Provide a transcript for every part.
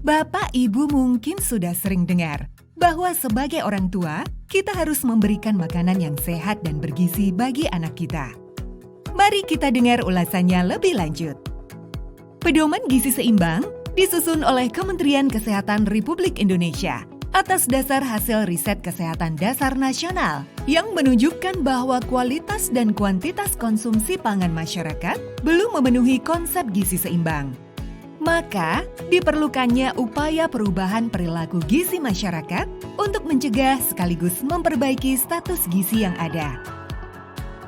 Bapak Ibu mungkin sudah sering dengar bahwa sebagai orang tua, kita harus memberikan makanan yang sehat dan bergizi bagi anak kita. Mari kita dengar ulasannya lebih lanjut. Pedoman gizi seimbang disusun oleh Kementerian Kesehatan Republik Indonesia atas dasar hasil riset kesehatan dasar nasional yang menunjukkan bahwa kualitas dan kuantitas konsumsi pangan masyarakat belum memenuhi konsep gizi seimbang. Maka, diperlukannya upaya perubahan perilaku gizi masyarakat untuk mencegah sekaligus memperbaiki status gizi yang ada.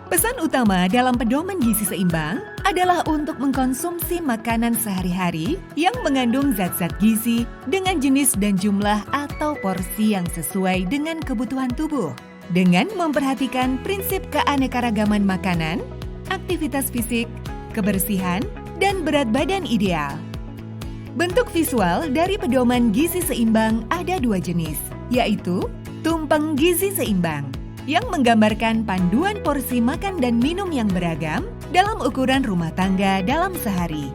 Pesan utama dalam pedoman gizi seimbang adalah untuk mengkonsumsi makanan sehari-hari yang mengandung zat-zat gizi dengan jenis dan jumlah atau porsi yang sesuai dengan kebutuhan tubuh, dengan memperhatikan prinsip keanekaragaman makanan, aktivitas fisik, kebersihan, dan berat badan ideal. Bentuk visual dari pedoman gizi seimbang ada dua jenis, yaitu tumpeng gizi seimbang, yang menggambarkan panduan porsi makan dan minum yang beragam dalam ukuran rumah tangga dalam sehari.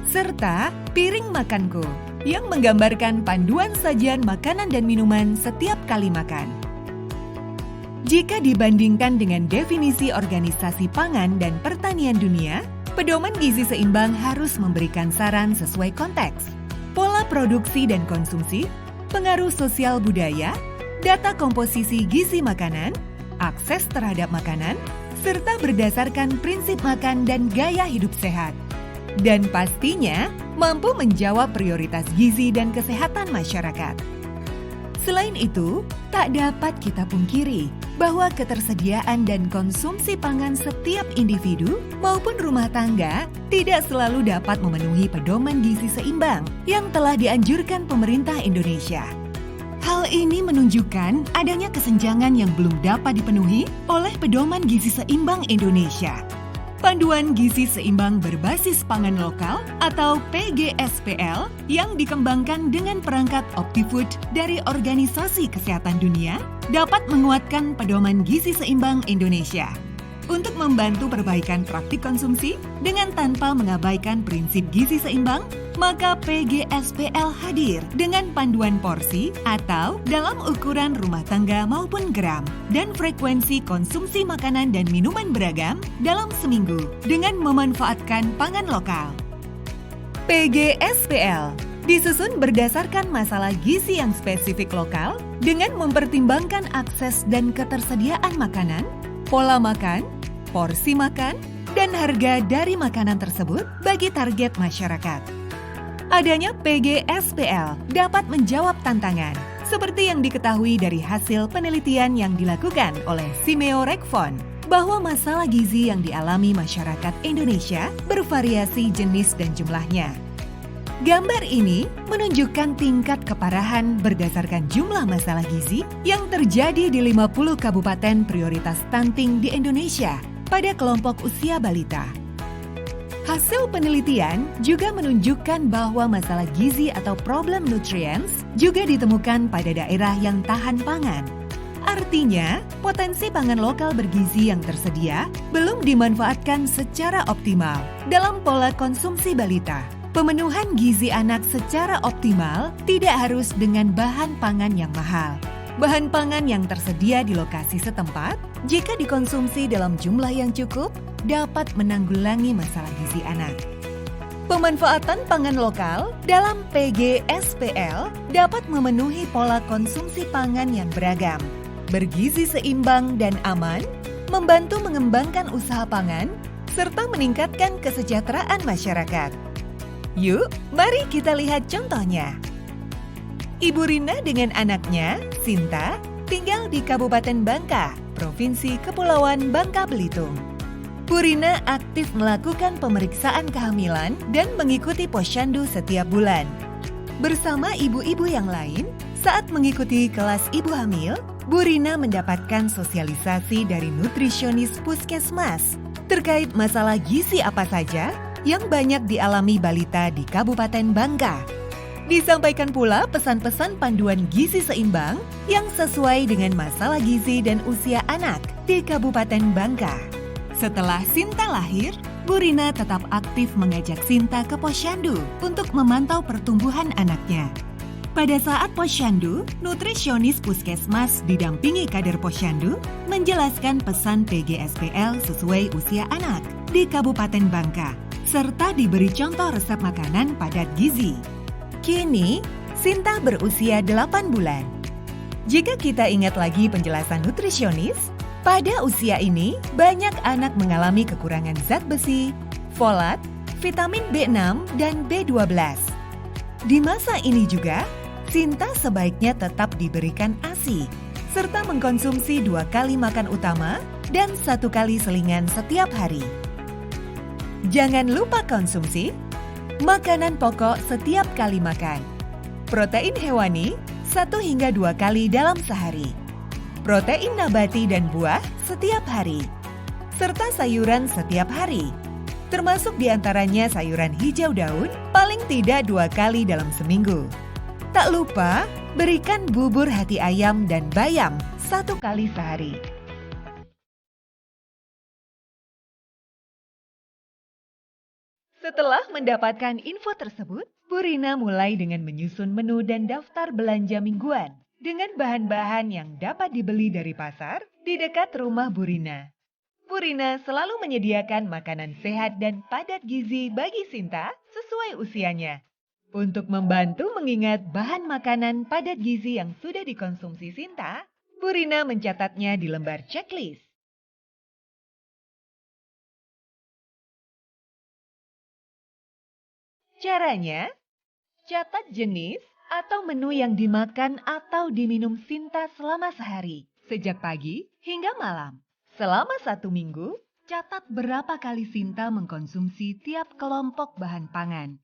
Serta piring makanku, yang menggambarkan panduan sajian makanan dan minuman setiap kali makan. Jika dibandingkan dengan definisi Organisasi Pangan dan Pertanian Dunia, pedoman gizi seimbang harus memberikan saran sesuai konteks, pola produksi dan konsumsi, pengaruh sosial budaya, data komposisi gizi makanan, akses terhadap makanan, serta berdasarkan prinsip makan dan gaya hidup sehat. Dan pastinya mampu menjawab prioritas gizi dan kesehatan masyarakat. Selain itu, tak dapat kita pungkiri bahwa ketersediaan dan konsumsi pangan setiap individu maupun rumah tangga tidak selalu dapat memenuhi pedoman gizi seimbang yang telah dianjurkan pemerintah Indonesia. Hal ini menunjukkan adanya kesenjangan yang belum dapat dipenuhi oleh Pedoman Gizi Seimbang Indonesia. Panduan Gizi Seimbang Berbasis Pangan Lokal atau PGSPL yang dikembangkan dengan perangkat OptiFood dari Organisasi Kesehatan Dunia dapat menguatkan Pedoman Gizi Seimbang Indonesia untuk membantu perbaikan praktik konsumsi dengan tanpa mengabaikan prinsip gizi seimbang. Maka PGSPL hadir dengan panduan porsi atau dalam ukuran rumah tangga maupun gram dan frekuensi konsumsi makanan dan minuman beragam dalam seminggu dengan memanfaatkan pangan lokal. PGSPL disusun berdasarkan masalah gizi yang spesifik lokal dengan mempertimbangkan akses dan ketersediaan makanan, pola makan, porsi makan, dan harga dari makanan tersebut bagi target masyarakat. Adanya PGSPL dapat menjawab tantangan, seperti yang diketahui dari hasil penelitian yang dilakukan oleh Simeo Rekfon, bahwa masalah gizi yang dialami masyarakat Indonesia bervariasi jenis dan jumlahnya. Gambar ini menunjukkan tingkat keparahan berdasarkan jumlah masalah gizi yang terjadi di 50 kabupaten prioritas stunting di Indonesia pada kelompok usia balita. Hasil penelitian juga menunjukkan bahwa masalah gizi atau problem nutrients juga ditemukan pada daerah yang tahan pangan. Artinya, potensi pangan lokal bergizi yang tersedia belum dimanfaatkan secara optimal dalam pola konsumsi balita. Pemenuhan gizi anak secara optimal tidak harus dengan bahan pangan yang mahal. Bahan pangan yang tersedia di lokasi setempat, jika dikonsumsi dalam jumlah yang cukup, dapat menanggulangi masalah gizi anak. Pemanfaatan pangan lokal dalam PGSPL dapat memenuhi pola konsumsi pangan yang beragam, bergizi seimbang dan aman, membantu mengembangkan usaha pangan, serta meningkatkan kesejahteraan masyarakat. Yuk, mari kita lihat contohnya. Ibu Rina dengan anaknya, Sinta, tinggal di Kabupaten Bangka, Provinsi Kepulauan Bangka Belitung. Bu Rina aktif melakukan pemeriksaan kehamilan dan mengikuti posyandu setiap bulan. Bersama ibu-ibu yang lain, saat mengikuti kelas ibu hamil, Bu Rina mendapatkan sosialisasi dari nutrisionis puskesmas terkait masalah gizi apa saja yang banyak dialami balita di Kabupaten Bangka. Disampaikan pula pesan-pesan panduan gizi seimbang yang sesuai dengan masalah gizi dan usia anak di Kabupaten Bangka. Setelah Sinta lahir, Bu Rina tetap aktif mengajak Sinta ke posyandu untuk memantau pertumbuhan anaknya. Pada saat posyandu, nutrisionis puskesmas didampingi kader posyandu menjelaskan pesan PGSPL sesuai usia anak di Kabupaten Bangka, serta diberi contoh resep makanan padat gizi. Kini, Sinta berusia 8 bulan. Jika kita ingat lagi penjelasan nutrisionis, pada usia ini banyak anak mengalami kekurangan zat besi, folat, vitamin B6, dan B12. Di masa ini juga, Sinta sebaiknya tetap diberikan ASI, serta mengkonsumsi 2 kali makan utama dan 1 kali selingan setiap hari. Jangan lupa konsumsi makanan pokok setiap kali makan. Protein hewani 1 hingga 2 kali dalam sehari. Protein nabati dan buah setiap hari. Serta sayuran setiap hari. Termasuk diantaranya sayuran hijau daun paling tidak 2 kali dalam seminggu. Tak lupa berikan bubur hati ayam dan bayam 1 kali sehari. Setelah mendapatkan info tersebut, Bu Rina mulai dengan menyusun menu dan daftar belanja mingguan dengan bahan-bahan yang dapat dibeli dari pasar di dekat rumah Bu Rina. Bu Rina selalu menyediakan makanan sehat dan padat gizi bagi Sinta sesuai usianya. Untuk membantu mengingat bahan makanan padat gizi yang sudah dikonsumsi Sinta, Bu Rina mencatatnya di lembar checklist. Caranya, catat jenis atau menu yang dimakan atau diminum Sinta selama sehari, sejak pagi hingga malam. Selama 1 minggu, catat berapa kali Sinta mengkonsumsi tiap kelompok bahan pangan.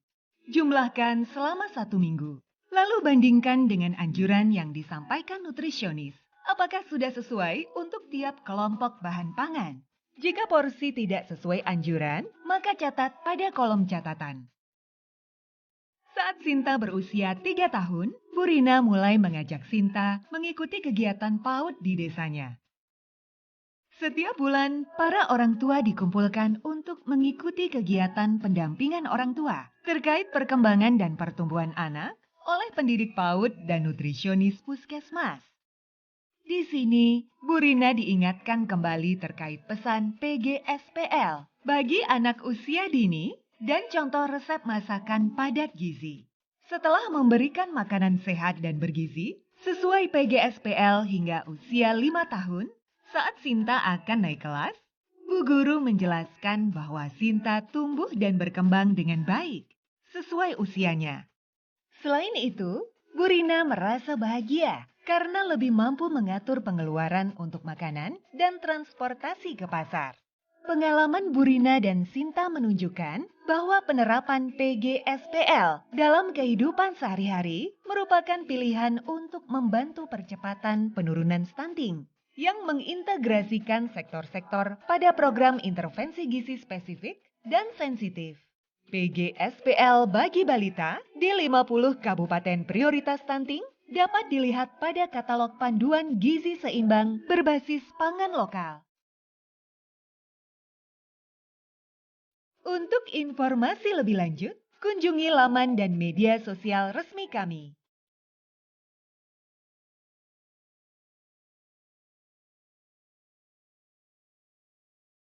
Jumlahkan selama 1 minggu. Lalu bandingkan dengan anjuran yang disampaikan nutrisionis. Apakah sudah sesuai untuk tiap kelompok bahan pangan? Jika porsi tidak sesuai anjuran, maka catat pada kolom catatan. Saat Sinta berusia 3 tahun, Bu Rina mulai mengajak Sinta mengikuti kegiatan PAUD di desanya. Setiap bulan, para orang tua dikumpulkan untuk mengikuti kegiatan pendampingan orang tua terkait perkembangan dan pertumbuhan anak oleh pendidik PAUD dan nutrisionis puskesmas. Di sini, Bu Rina diingatkan kembali terkait pesan PGSPL bagi anak usia dini dan contoh resep masakan padat gizi. Setelah memberikan makanan sehat dan bergizi, sesuai PGSPL hingga usia 5 tahun, saat Sinta akan naik kelas, Bu Guru menjelaskan bahwa Sinta tumbuh dan berkembang dengan baik, sesuai usianya. Selain itu, Bu Rina merasa bahagia karena lebih mampu mengatur pengeluaran untuk makanan dan transportasi ke pasar. Pengalaman Bu Rina dan Sinta menunjukkan bahwa penerapan PGSPL dalam kehidupan sehari-hari merupakan pilihan untuk membantu percepatan penurunan stunting yang mengintegrasikan sektor-sektor pada program intervensi gizi spesifik dan sensitif. PGSPL bagi balita di 50 kabupaten prioritas stunting dapat dilihat pada katalog panduan gizi seimbang berbasis pangan lokal. Untuk informasi lebih lanjut, kunjungi laman dan media sosial resmi kami.